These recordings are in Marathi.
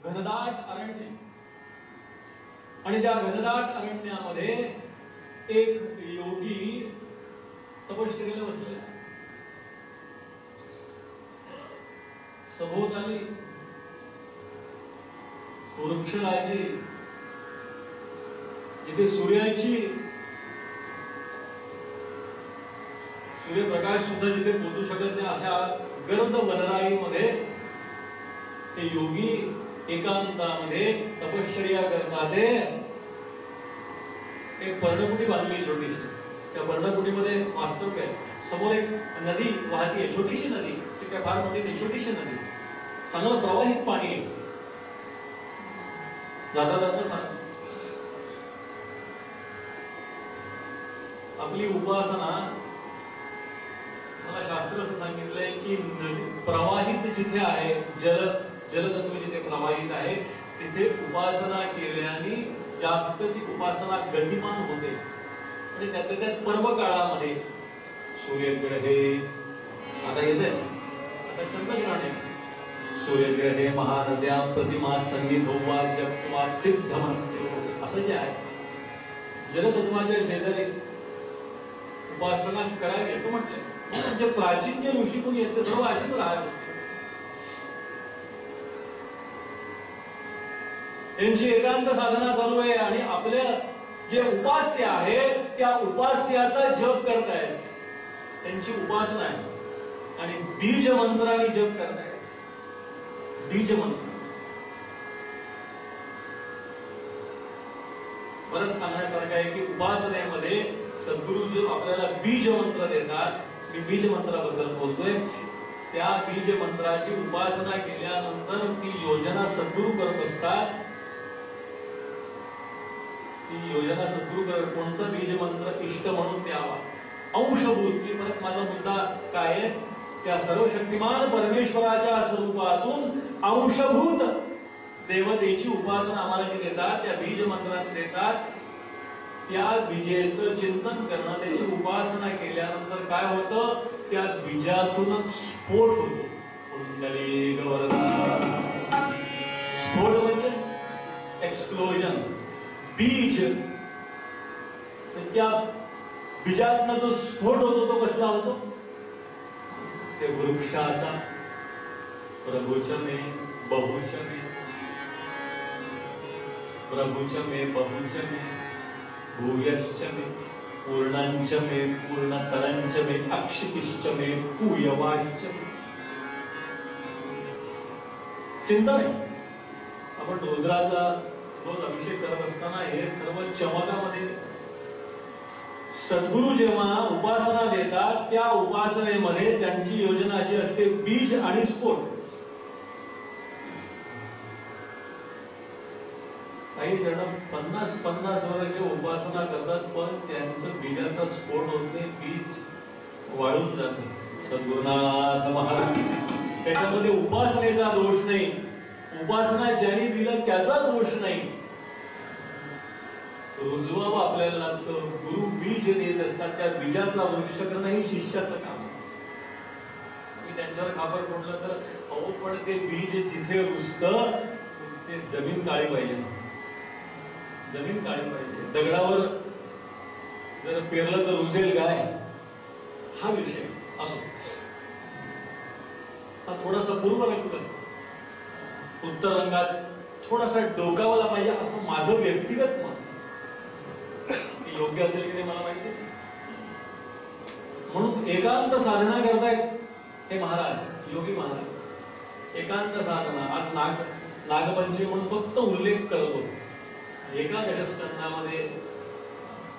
घनदाट अरण्य आणि त्या घनदाट अरण्यामध्ये एक योगी तपश्चर्येला बसलेला आहे. सभोवताली वृक्षराजी, जिथे सूर्यप्रकाश सुद्धा जिथे पोहोचू शकत नाही अशा गर्द वनराईमध्ये ते योगी एकांतामध्ये तपश्चर्या करतात. एक पर्णकुटी बांधली छोटीशी. त्या पर्णकुटीमध्ये वास्तव आहे, समोर एक नदी वाहतीये, छोटीशी नदी, काय फार मोठी नाही, छोटीशी नदी, चांगलं प्रवाहित पाणी आहे. जाता जाता सांग, आपली उपासना, मला शास्त्र असं सांगितलंय की प्रवाहित जिथे आहे, जलतत्व जिथे प्रवाहित आहे तिथे उपासना केल्याने जास्त ती उपासना गतिमान होते. आणि त्यातल्या त्यात पर्व काळामध्ये सूर्यग्रहे, आता येते, आता चंद्रग्रहण आहे, सूर्यग्रहे महानद्या प्रतिमा संगीतोवा जपवा सिद्ध म्हणते, असं जे आहे जलतत्वाच्या शेजारी उपासना करावी असं म्हटलंय. जे प्राचीन जे ऋषी कोणी आहेत ते सर्व अशीच राहत होते. त्यांची एकांत साधना चालू आहे आणि आपल्या जे उपास्य आहे त्या उपास्याचा जप करतायत. त्यांची उपासना आहे आणि बीज मंत्राने जप करतायत. बीज मंत्र परत सांगण्यासारखं आहे की उपासनेमध्ये सद्गुरु जो आपल्याला बीज मंत्र देतात, मी बीज मंत्राबद्दल बोलतोय, त्या बीज मंत्राची उपासना केल्यानंतर ती योजना सद्गुरु करत असतात. ती योजना सद्गुरु करत, कोणचा बीज मंत्र इष्ट म्हणून द्यावा, अंशभूत. मी परत माझा मुद्दा काय आहे, त्या सर्वशक्तिमान परमेश्वराच्या स्वरूपातून अंशभूत देवतेची उपासना आम्हाला जी देतात, त्या बीज मंत्राने देतात. त्या बीजेचं चिंतन करणं, त्याची उपासना केल्यानंतर काय होतं, त्या बीजातूनच स्फोट होतो. कुंडली गवर्धा, स्फोट म्हणजे एक्सप्लोजन. बीज, त्या बीजातनं जो स्फोट होतो तो कसला होतो, ते वृक्षाचा. प्रभुच मे बहुच मे, प्रभुच मे बहुच मे, भूयश्च मे पूर्णांच मे पूर्णतरंच मे, अक्षितिश्च मे पूयवाश्च मे. चिंता नाही. आपण रुद्राचा रोज अभिषेक करत असताना हे सर्व चमकामध्ये सद्गुरु जेव्हा उपासना देतात, त्या उपासनेमध्ये त्यांची योजना अशी असते, बीज आणि स्फोट. काही जण 50 वर्ष उपासना करतात पण त्यांचं बीजाचा स्फोट होत नाही, बीज वाळून जाते. सद्गुरुनाथ महाराज, त्याच्यामध्ये उपासनेचा दोष नाही, उपासना ज्यांनी दिलं त्याचा दोष नाही. रुजवावं आपल्याला लागतं. गुरु बीज देत असतात, त्या बीजाचा वृक्ष करणं हे शिष्याचं काम असतं. मी त्यांच्यावर खापर फोडलं तर अहो, पण ते बीज जिथे रुजतं ते जमीन काळी पाहिजे ना, जमीन काळी पाहिजे. दगडावर जर पेरलं तर रुजेल काय, हा विषय असो. हा थोडासा पूर्व रंग, उत्तर रंगात थोडासा डोकावला पाहिजे असं माझं व्यक्तिगत मत. योग्य असेल की नाही मला माहिती. म्हणून एकांत साधना करतायत हे महाराज, योगी महाराज. एकांत साधना, आज नागपंचमी म्हणून फक्त उल्लेख करतो. एकादश स्कंदामध्ये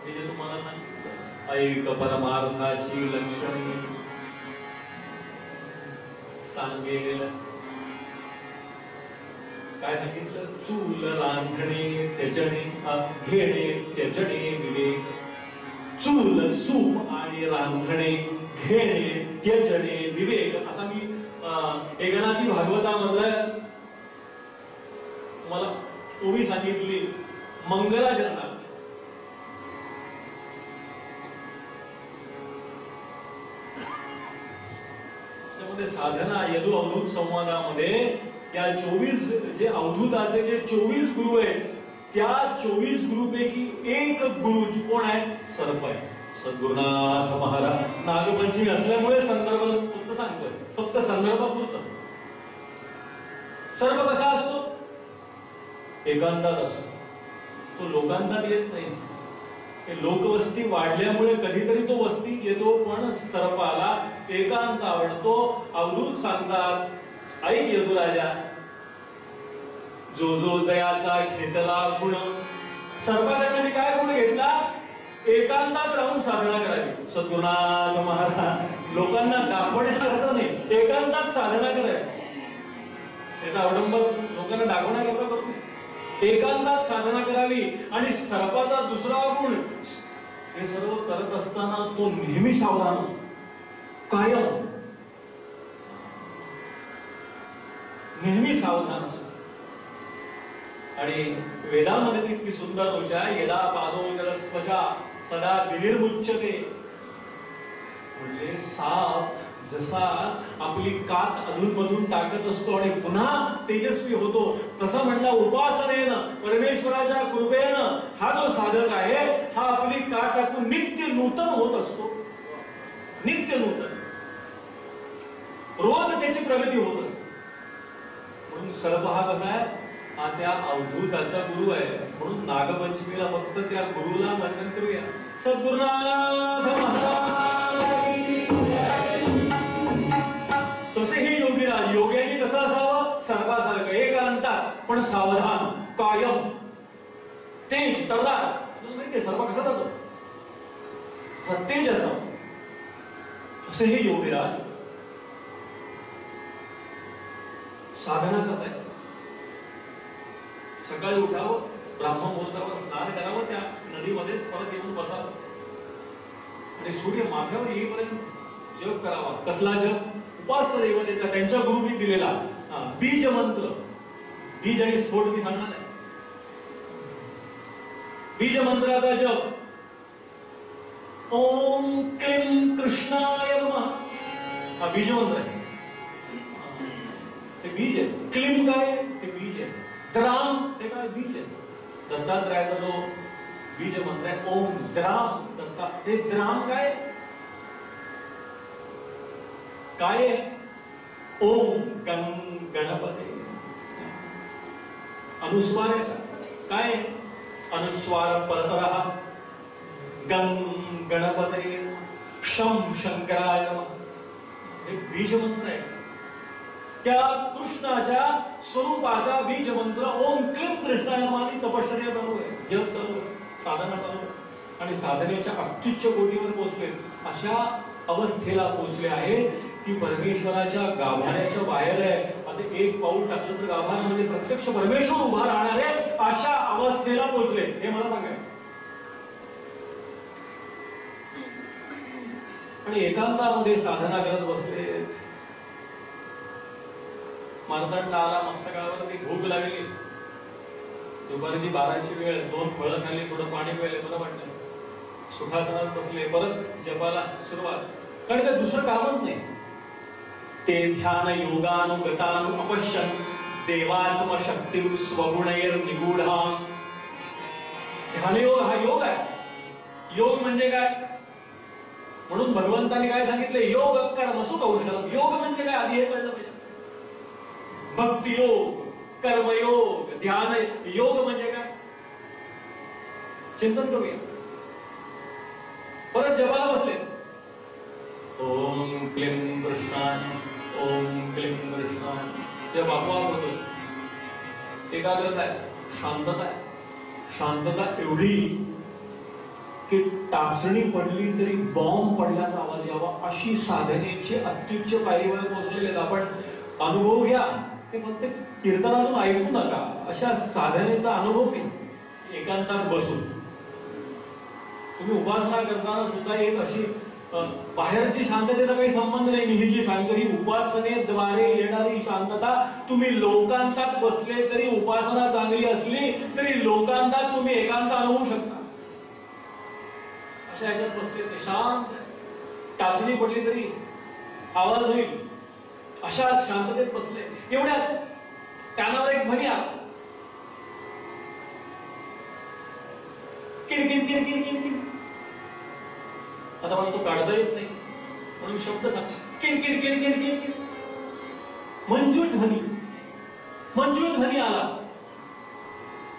मी जे तुम्हाला सांगितलं, ऐक परमार्थाची लक्षणे सांगेल. काय सांगितलं, चूल रांधणे त्यजणे, घेणे त्यजणे विवेक. चूल सूप आणि रांधणे, घेणे त्यजणे विवेक, असा मी एकनाथी भागवतामधला तुम्हाला ओवी सांगितली मंगलाचरणात. म्हणजे साधना यदु अवधूत संवादामध्ये या 24 जे अवधूताचे जे 24 गुरु आहेत, त्या 24 गुरुपैकी एक गुरु कोण आहे? सर्प आहे. सद्गुरुनाथ महाराज. नागपंचमी असल्यामुळे संदर्भ फक्त सांगतोय, फक्त संदर्भापुरतं. सर्प कसा असतो? एकांतात असतो. तो लोकांतात येत नाही. लोकवस्ती वाढल्यामुळे कधीतरी तो वस्तीत येतो, पण सर्पाला एकांत आवडतो. अवधूत सांगतात, ऐक यदुराजा, जो जो जयाचा घेतला गुण. सर्पाकडनं मी काय गुण घेतला? एकांतात राहून साधना करावी. सद्गुरुनाथ महाराज लोकांना दाखवण्याकरता नाही, एकांतात साधना करावी. त्याचा अवलंब लोकांना दाखवण्याकरता करू, एकांतात साधना करावी. आणि सर्पाचा दुसरा गुण, हे सर्व करत असताना तो नेहमी सावधान असतो, कायम नेहमी सावधान असतो. आणि वेदामध्ये इतकी सुंदर ऋचा, यदा पादोदरस्त्वचा सदा विनिर्मुच्यते. म्हणजे साप जसा आपली कात अधूनमधून टाकत असतो आणि पुन्हा तेजस्वी होतो, तसा म्हणला उपासनेनं, परमेश्वराच्या कृपेनं हा जो साधक आहे, हा आपली कात टाकून नित्य नूतन होत असतो. नित्य नूतन, रोज त्याची प्रगती होत असते. म्हणून सर्प हा कसा आहे? हा त्या अवधूताचा गुरु आहे. म्हणून नागपंचमीला फक्त त्या गुरुला वंदन करूया. सद्गुरुनाथ महाराज. तसेही योगीराज, योग्याने कसं असावं? सर्पासारखं एकांतात, पण सावधान, कायम, तेज, तर्रार. माहितीये सर्प कसा जातो? तेज असावं. असेही योगीराज साधना करताय. सकाळी उठावं, ब्राह्म मुहूर्तावर स्नान करावं, त्या नदीमध्येच परत येऊन बसावं आणि सूर्य माथ्यावर येईपर्यंत जप करावा. कसला जप? उपास्य देवतेचा, त्यांच्या गुरुनी दिलेला बीज मंत्र. बीज आणि स्फोट मी सांगणार नाही. बीज मंत्राचा जप. ओम क्लीं कृष्णाय नमः, हा बीज मंत्र आहे. ते बीज आहे. क्लीं काय? ते बीज आहे. द्राम ते काय? बीज आहे. दत्तात्रयाचा जो बीज मंत्र आहे, ओम द्राम दत्ता. हे द्राम काय? काय? ओम गणपते. अनुस्वार आहे काय? अनुस्वार परतरः. गं गणपते. शं शंकराय नमः. हे बीज मंत्र आहे. त्या कृष्णाच्या स्वरूपाचा बीज मंत्र ओम क्लीं कृष्णाय नमः. तपश्चर्या चालू आहे, जप चालू आहे, साधना चालू आहे. आणि साधनेच्या अत्युच्च कोटीवर पोहोचले. अशा अवस्थेला पोहोचले आहे की परमेश्वराच्या गाभाऱ्याच्या बाहेर आहे. आता एक पाऊल टाकलं तर गाभाऱ्यामध्ये प्रत्यक्ष परमेश्वर उभा राहणार आहे. अशा अवस्थेला पोहोचले, हे मला सांगायचं. आणि एकांतामध्ये साधना करत बसलेत. मार्तंड आला, मस्तकावरती भूक लागली. दुपारची 12ची वेळ, 2 फळं खाल्ली, थोडं पाणी प्यायले, बरं वाटलं. सुखासनात बसले, परत जपाला सुरुवात. कारण काय दुसरं कामच नाही. ते ध्यान योगानुगतानु अपश्यन देवात्म शक्ती स्वगुणैर निगूढां. ध्यानयोग हा योग आहे. योग म्हणजे काय? म्हणून भगवंतांनी काय सांगितले? योग कर्म सुकौशलम. योग म्हणजे काय? आधी हे कळलं पाहिजे. भक्ती योग, कर्मयोग, ध्यान योग म्हणजे काय? चिंतन करूया. परत जपाला बसले. ओम क्लीं कृष्णाय, ओम क्लीं कृष्णाय. जप आपोआप होतो. एकाग्रता आहे, शांतता आहे. शांतता एवढी की टाचणी पडली तरी बॉम्ब पडल्याचा आवाज यावा, अशी साधनेची अत्युच्च पायरीवर पोहोचलेले. आपण अनुभव घ्या. ते फक्त कीर्तनातून ऐकू नका. अशा साधनेचा अनुभव घ्या. एकांतात बसून तुम्ही उपासना करताना सुद्धा एक अशी बाहेरची शांततेचा काही संबंध नाही. मी ही जी सांगतो ही उपासनेद्वारे येणारी शांतता. तुम्ही लोकांतात बसले तरी, उपासना चांगली असली तरी लोकांतात तुम्ही एकांत अनुभवू शकता. अशा ह्याच्यात बसले ते शांत. टाचणी पडली तरी आवाज होईल, अशा शांततेत बसले. एवढ्या कानावर एक ध्वनी आला, किणकिण किणकिण किणकिण. आता मला तो काढता येत नाही म्हणून शब्द सांग, किणकिण किणकिण किणकिण. मंजूळ ध्वनी, मंजूळ ध्वनी आला.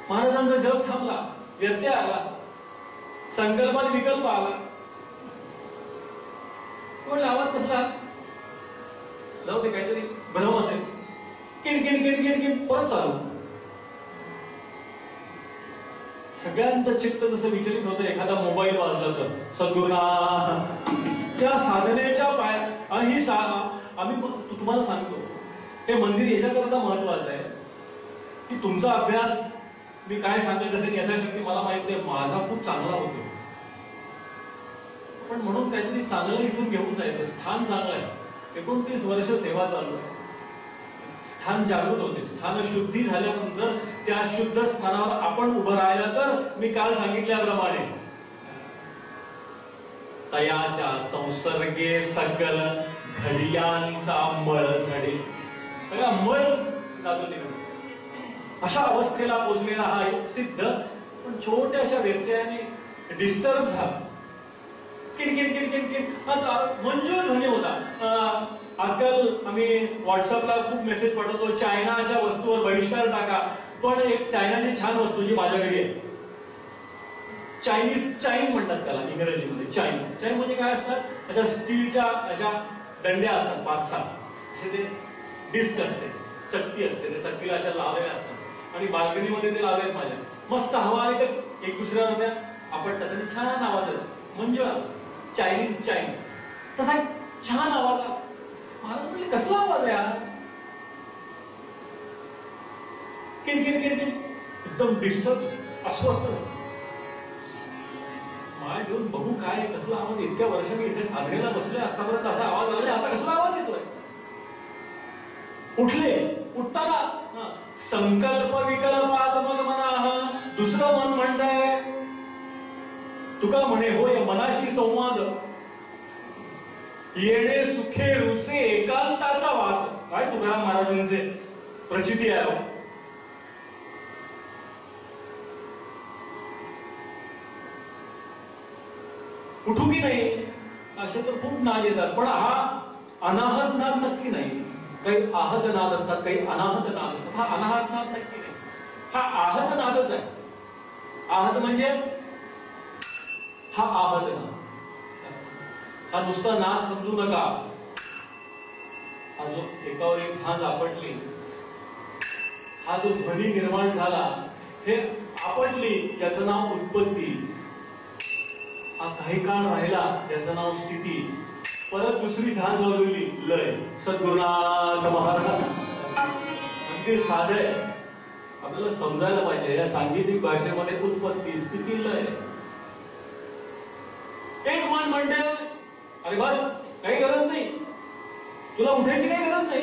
महाराजांचा जप थांबला, व्यत्यय आला, संकल्पात विकल्प आला. आवाज कसला? जाऊ दे, काहीतरी भ्रम असेल. किणकिण किणकिण किण परत चालू. सगळ्यांचं चित्त जसं विचलित होतं एखादा मोबाईल वाजला तर. सद्गुरुनाथ त्या साधनेच्या आणि आम्ही तुम्हाला सांगतो, हे मंदिर याच्याकरता महत्वाचं आहे की तुमचा अभ्यास, मी काय सांगेल तसे यथाशक्ती मला माहित आहे, माझा खूप चांगला होतो, पण म्हणून काहीतरी चांगलं इथून घेऊन जायचं. स्थान चांगलं आहे, 29 वर्ष सेवा चालू आहे, स्थान जागृत होते. स्थान शुद्धी झाल्यानंतर त्या शुद्ध स्थानावर आपण उभं राहिलं तर मी काल सांगितल्याप्रमाणे तयाच्या संसर्गे सकल घडियांचा मळ झडे, सगळा मळ जातो निघून. अशा अवस्थेला पोहोचलेला हा एक सिद्ध, पण छोट्याशा व्यत्ययाने डिस्टर्ब झाला. किणकिण किणकिण किण मंजूळ ध्वनी होता. आजकाल आम्ही व्हॉट्सअपला खूप मेसेज पाठवतो, चायनाच्या वस्तूवर बहिष्कार टाका. पण एक चायनाची छान वस्तू जी माझ्या घरी आहे, चायनीज चाईन म्हणतात त्याला इंग्रजीमध्ये. चाईन चाईन म्हणजे काय असतात? अशा स्टीलच्या अशा दंड्या असतात 5-6, असे ते डिस्क असते, चक्की असते, त्या चक्कीला अशा लावलेल्या असतात आणि बाल्कनीमध्ये ते लावलेत माझ्या. मस्त हवा आली तर एक दुसऱ्यावर त्या आपटतात आणि छान आवाज येतो, म्हणजे चायनीज चाईन. तसा छान आवाज आला. मला म्हटलं कसला आवाज आहे हा? किणकिण किणकिण, एकदम डिस्टर्ब, अस्वस्थ. माय घेऊन बघू काय कसला आवाज. इतक्या वर्ष मी इथे साधनेला बसलोय, आतापर्यंत असा आवाज आला, आता कसला आवाज येतोय? उठले. उठताना संकल्प विकल्पात मग मना, दुसरं मन म्हणतंय. तुका म्हणे होय मनाशी संवाद, येणे सुखे रुचे एकांताचा वास. काय तुकाराम महाराजांचे प्रचिती आहे. उठू की नाही असे तर खूप नाद येतात, पण हा अनाहत नाद नक्की नाही. काही आहत नाद असतात, काही अनाहत नाद असतात. हा अनाहत नाद नक्की नाही, हा आहत नादच आहे. आहत म्हणजे हा आहत नाद, हा नुसता नाद समजू नका. हा जो एकावर एक झांज आपटली, हा जो ध्वनी निर्माण झाला, हे आपटली याचं नाव उत्पत्ती. हा काही काळ राहिला त्याचं नाव स्थिती. परत दुसरी झांज वाजवली, लय. सद्गुरुनाथ महाराज अगदी साधं आहे, आपल्याला समजायला पाहिजे. या सांगीतिक भाषेमध्ये उत्पत्ती, स्थिती, लय. एक मन म्हणते अरे बस, काही गरज नाही, तुला उठायची काही गरज नाही,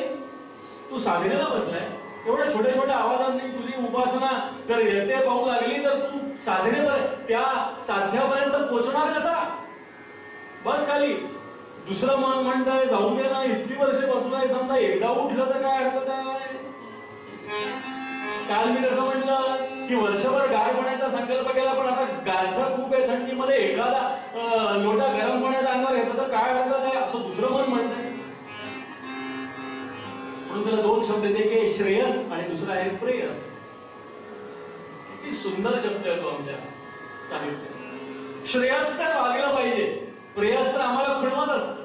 तू साधनेला बसलाय. एवढ्या छोट्या छोट्या आवाजांनी तुझी उपासना जर येते पाहू लागली तर तू साधनेपर्यंत, त्या साध्यापर्यंत पोहोचणार कसा? बस खाली. दुसरं मन म्हणताय जाऊ दे ना, इतकी वर्ष बसलाय, समजा एकदा उठलं तर काय हरकत आहे. काल मी तसं म्हटलं की वर्षभर गार पाण्याचा संकल्प केला, पण आता गारठा खूप आहे, थंडीमध्ये एखादा लोटा गरम पाण्याचा अंगावर घेतलं तर काय हरकत आहे, असं दुसरं मन म्हणतंय. म्हणून त्याला दोन शब्द येते की श्रेयस आणि दुसरा आहे प्रेयस. किती सुंदर शब्द येतो आमच्या साहित्यात. श्रेयस तर वागलं पाहिजे, प्रेयस तर आम्हाला खुणवत असतं.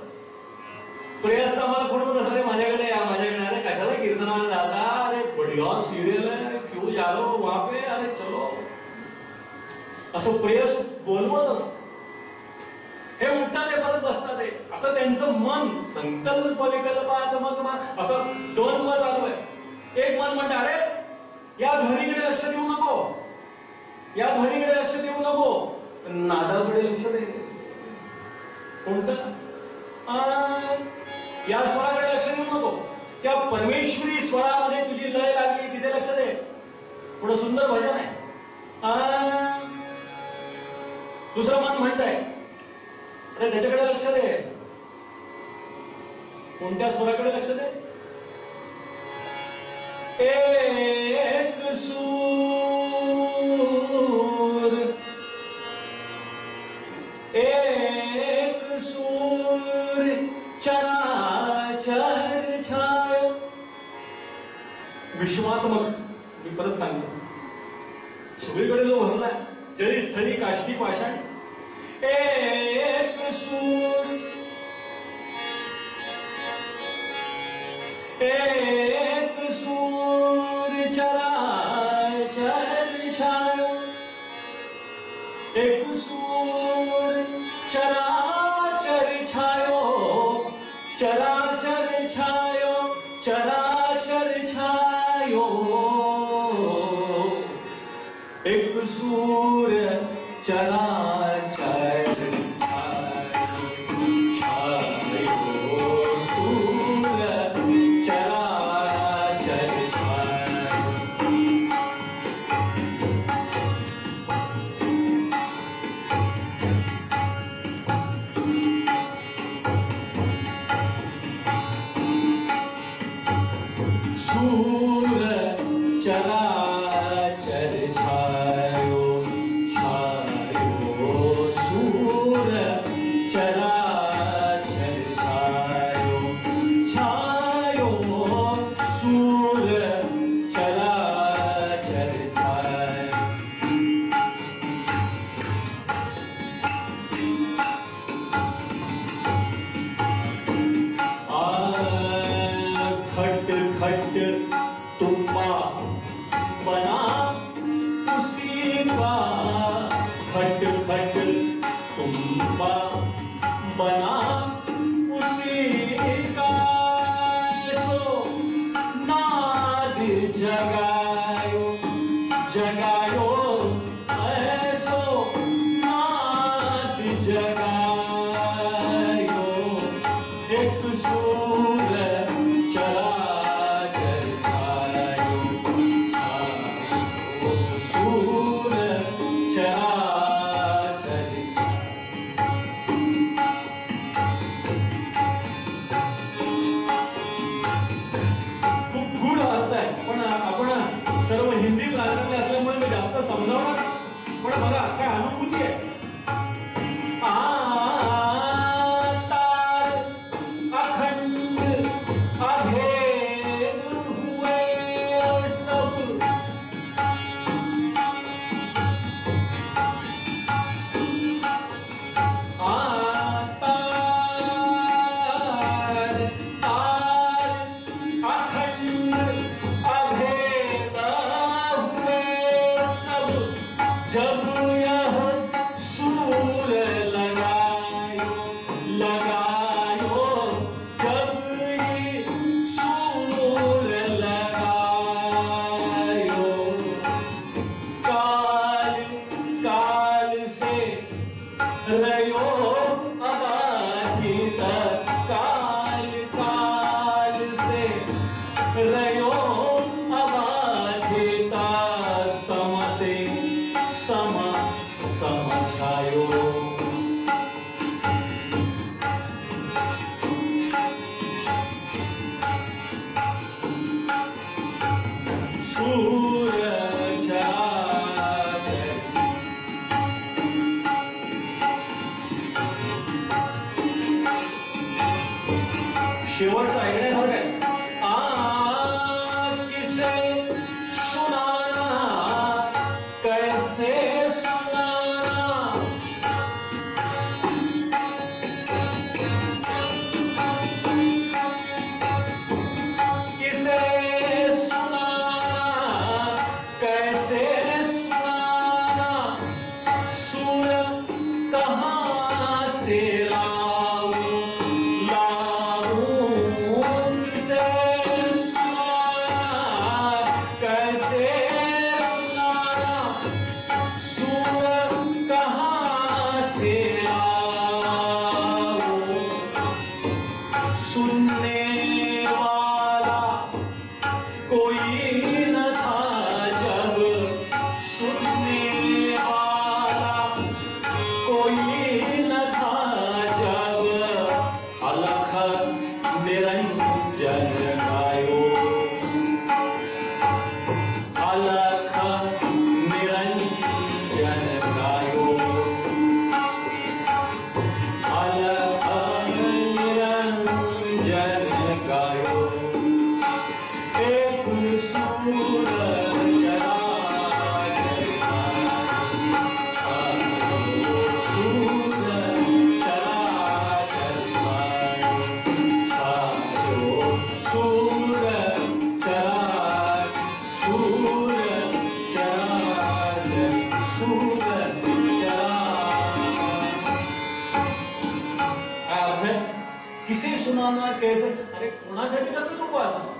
प्रेयस तर आम्हाला खुणवत असतं, माझ्याकडे या, माझ्याकडे. अरे कशाला कीर्तनाला जाता, अरे बढ़िया सिरियल है, क्यों जा रहे हो वहां पे, अरे चलो, असं प्रेयस बोलवत असत. हे उठतात ते परत बसतात ते, असं त्यांचं मन. संकल्प विकल्पात मग असं दोन मत चालू आहे. एक मन म्हणतं अरे या ध्वनीकडे लक्ष देऊ नको, या ध्वनीकडे लक्ष देऊ नको, नादाकडे लक्ष दे. कोणचं? या स्वराकडे लक्ष देऊ नको, त्या परमेश्वरी स्वरामध्ये तुझी लय लागली तिथे लक्ष दे. पुढे सुंदर भजन आहे. दुसरं मन म्हणतंय अरे त्याच्याकडे लक्ष दे. कोणत्या स्वराकडे लक्ष दे? एक सूर, एक सूर चराचर छाय. विश्वात्मक, मी परत सांगतो, सगळीकडे जो भरलाय जळी स्थळी काष्टी पाषाण. एक सूर, एक सूर चराचर छाय. एक सूर चराचर छायो, चराचर छायो, चराचर छायो. एक सूर चराचर छायो, सूर चराचर छायो. सूर चराचर छायो, छायो, सूर चराचर छायो, छायो, सूर चराचर छायो. खट खट तुम्बा बना उसी का, खट खट तुम्बा बना उसी का. सो नाद जगायो, जगायो, ऐसो नाद जगायो. एक सूर चराचर छायो, छायो, सूर चराचर छायो. खूप गूढ अर्थ आहे, पण आपण सर्व हिंदी प्रांतातले असल्यामुळे मी जास्त समजावणार, पण बघा काय अनुभूती आहे. तार अखंड अभेद हुए सब, तार तार अखंड अभेद हुए सब. जब यह सूर लगायो, लगायो, जब ये सूर लगायो. काल काल से रयो अबाधित, काल काल से रयो अबाधित. सम से सम समझायो. सूर चराचर. शेवटचं ऐकण्यासारखं आहे. किसे सुनाना, कैसे सुनाना. किसे सुनाना, कैसे सुनाना. सूर कहाँ से लाऊं, लाऊं. किसे सुनाना, कैसे सुनाना. सूर कहाँ से लाऊं. सुनने वाला कोई न था जब, सुनने वाला कोई न था जब. अलख निरंजन गायो, कुणासाठी करतो तो उपासना?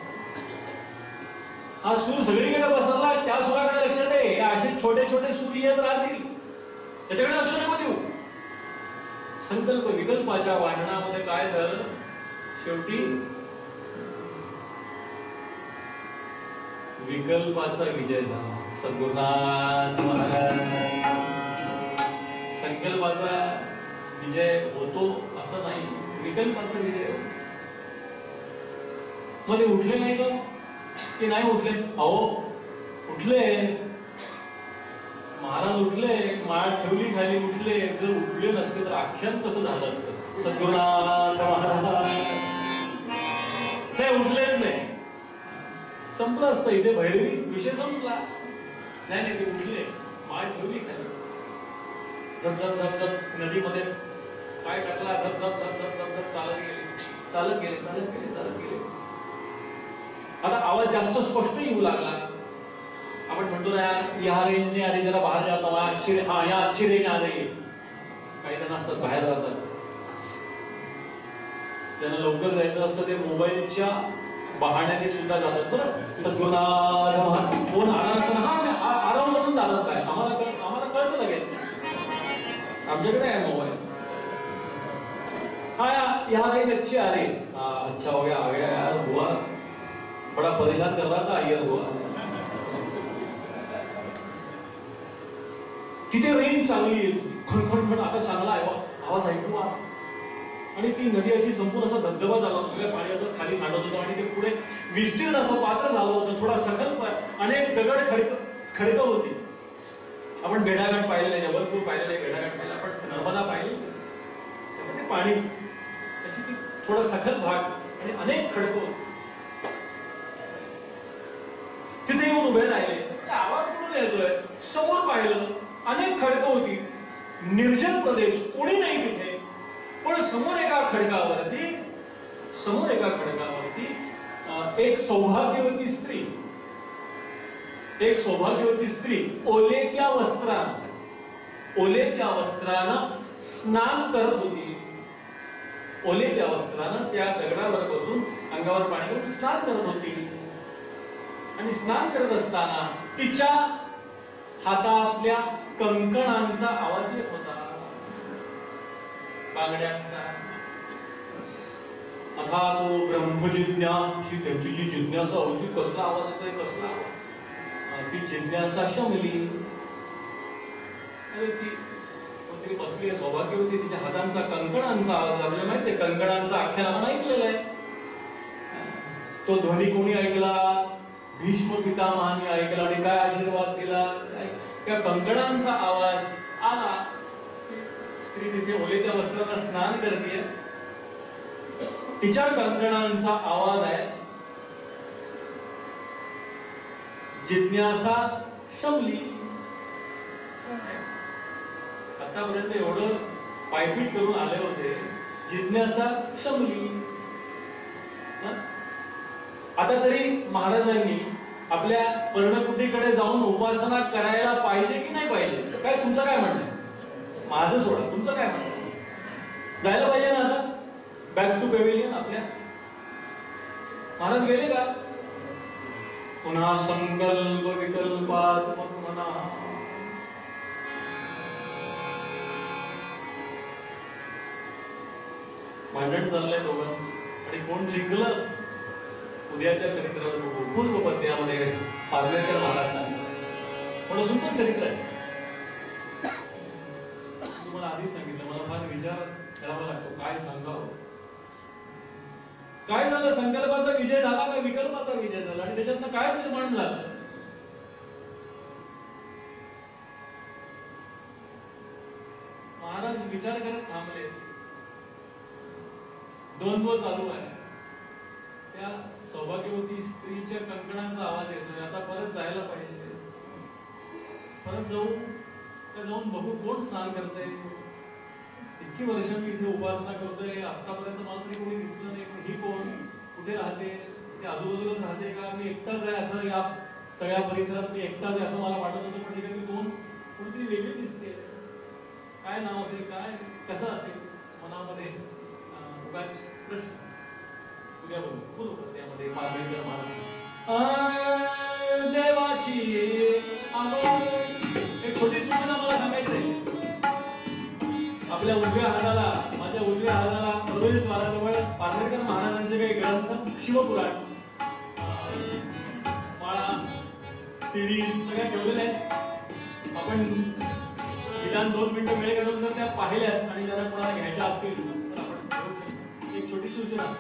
हा सूर सगळीकडे पसरला, त्या सुराकडे लक्ष दे. हे असे छोटे छोटे सूर येत राहतील, त्याच्याकडे लक्ष नको देऊ. संकल्प विकल्पाच्या वादनामध्ये काय झालं, शेवटी विकल्पाचा विजय झाला. सद्गुरुनाथ महाराज, संकल्पाचा विजय होतो असं नाही, विकल्पाचा विजय होतो. मध्ये उठले नाही का की नाही उठले? अहो उठले, महाराज उठले, माळ ठेवली खाली, उठले. जर उठले नसते तर आख्यान कसं झालं असतं? सद्गुरुनाथ महाराज ते उठलेच नाही, संपलं असतं इथे, भैरवी विषय संपला. नाही नाही, ते उठले, माळ ठेवली खाली, झप झप झप झप नदीमध्ये पाय टाकला, झप झप झप झप झप झप चालत गेले, चालत गेले, चालत गेले, चालत गेले. आता आवाज जास्त स्पष्ट येऊ लागला. आपण म्हणतो ना यार, या रेंजने आधी जरा बाहेर जातो, या अच्छी रेंज आ रही. काही जण असतात बाहेर राहतात, त्यांना लवकर जायचं असतं, ते मोबाईलच्या बहाण्याने सुद्धा जातात. बरं, सद्गुरुनाथ फोन आला असताना हा आराम करून जातात काय, आम्हाला कळतं लगेच, आमच्याकडे आहे मोबाईल. हाँ यहाँ रेंज अच्छी आ रही. अच्छा हो गया, आ गया यार, हुआ बड़ा परेशान कर रहा था, ये हुआ. तिथे रेंज चांगली आहे, खणखण आता चांगला आहे, आवाज ऐकू. आणि ती नदी अशी संपूर्ण असा धबधबा झाला, सगळं पाणी असं खाली सांडत होतं आणि ते पुढे विस्तीर्ण असं पात्र झालं होतं, थोडा सखल, अनेक दगड खडकं होती. आपण भेडाघाट पाहिलेलं, जबलपूर पाहिलेलं आहे, भेडाघाट पाहिलं, आपण नर्मदा पाहिली, असं ते पाणी अशी ती थोडा सखल भाग आणि अनेक खडकं होती. तिथे येऊन उभे राहिले, आवाज कुठून येतोय? समोर पाहिलं, अनेक खडकं होती, निर्जन प्रदेश, कोणी नाही तिथे. पण समोर एका खडकावरती एक सौभाग्यवती स्त्री ओलेत्या वस्त्रानं स्नान करत होती. ओलेत्या वस्त्रानं त्या दगडावर बसून अंगावर पाणी घेऊन स्नान करत होती. आणि स्नान करत असताना तिच्या हातातल्या कंकणांचा आवाज येत होता, बांगड्यांचा. अथा तो ब्रह्मजिज्ञाशी, त्यांची जी जिज्ञासा होती, कसला आवाज येतोय, कसला आवाज. ती जिज्ञासा शमली. अरे ती बसली आहे, सौभाग्य होती, तिच्या हातांचा कंकणांचा आवाज. आपल्याला माहितीये कंकणांचा आख्यान आपण ऐकलेलं आहे. तो ध्वनी कोणी ऐकला? भीष्म पितामहांनी ऐकला. आणि काय आशीर्वाद दिला? त्या कंकणांचा आवाज आला. स्त्री तिथे ओलेत्या वस्त्रानं स्नान करते, तिच्या कंकणांचा आवाज आहे. जिज्ञासा शमली. आतापर्यंत एवढं पायपीट करून आले होते, जिज्ञासा शमली. आता तरी महाराजांनी आपल्या पर्णकुटीकडे जाऊन उपासना करायला पाहिजे की नाही पाहिजे? काय तुमचं काय म्हणणं आहे? माझं सोडा, तुमचं काय म्हणणं आहे? जायला पाहिजे ना आता बॅक टू पेव्हिलियन आपल्या? महाराज गेले का? पुन्हा संकल्प विकल्पात म्हणा. भांडण चाललंय दोघांचं, आणि कोण जिंकलं? उद्याच्या चरित्रात बघू. पूर्व पद्यामध्ये पार्लेकर महाराज सांगितलं, पण सुंदर चरित्र आहे. तुम्हाला आधी सांगितलं, मला फार विचार करावा लागतो, काय सांगावं. काय झालं? संकल्पाचा विजय झाला का विकल्पाचा विजय झाला? आणि त्याच्यातनं काय निर्माण झालं? महाराज विचार करत थांबलेत. द्वंद्व चालू आहे. त्या सौभाग्यवती स्त्रीच्या कंकणांचा आवाज येतोय. आता परत जायला पाहिजे. परत जाऊन बघू कोण स्नान करतंय. इतकी वर्ष मी इथे उपासना करतोय, आतापर्यंत मला तरी कोणी दिसलं नाही. ही कोण? कुठे राहते? ते आजूबाजूलाच राहते का? मी एकटाच आहे असं या सगळ्या परिसरात मी एकटाच आहे असं मला वाटत होतं. पण ठीक आहे, मी कोणतरी वेगळी दिसते. काय नाव असेल? काय कसं असेल? मनामध्ये उगाच प्रश्न. उद्या बघू पूर्व त्यामध्ये पारनेकर महाराज देवाची आवड. एक छोटी सूचना मला सांगायची आहे. आपल्या उजव्या हाताला माझ्या उजव्या हाताला प्रवेशद्वाराजवळ पारनेकर महाराजांचे काही ग्रंथ शिवपुराण माळा सीडी सगळ्या ठेवलेल्या आहेत. आपण निदान 2 मिनिटं वेळ काढून जर त्या पाहिल्यात आणि जरा कोणाला घ्यायच्या असतील तर आपण घेऊ शकतो. एक छोटी सूचना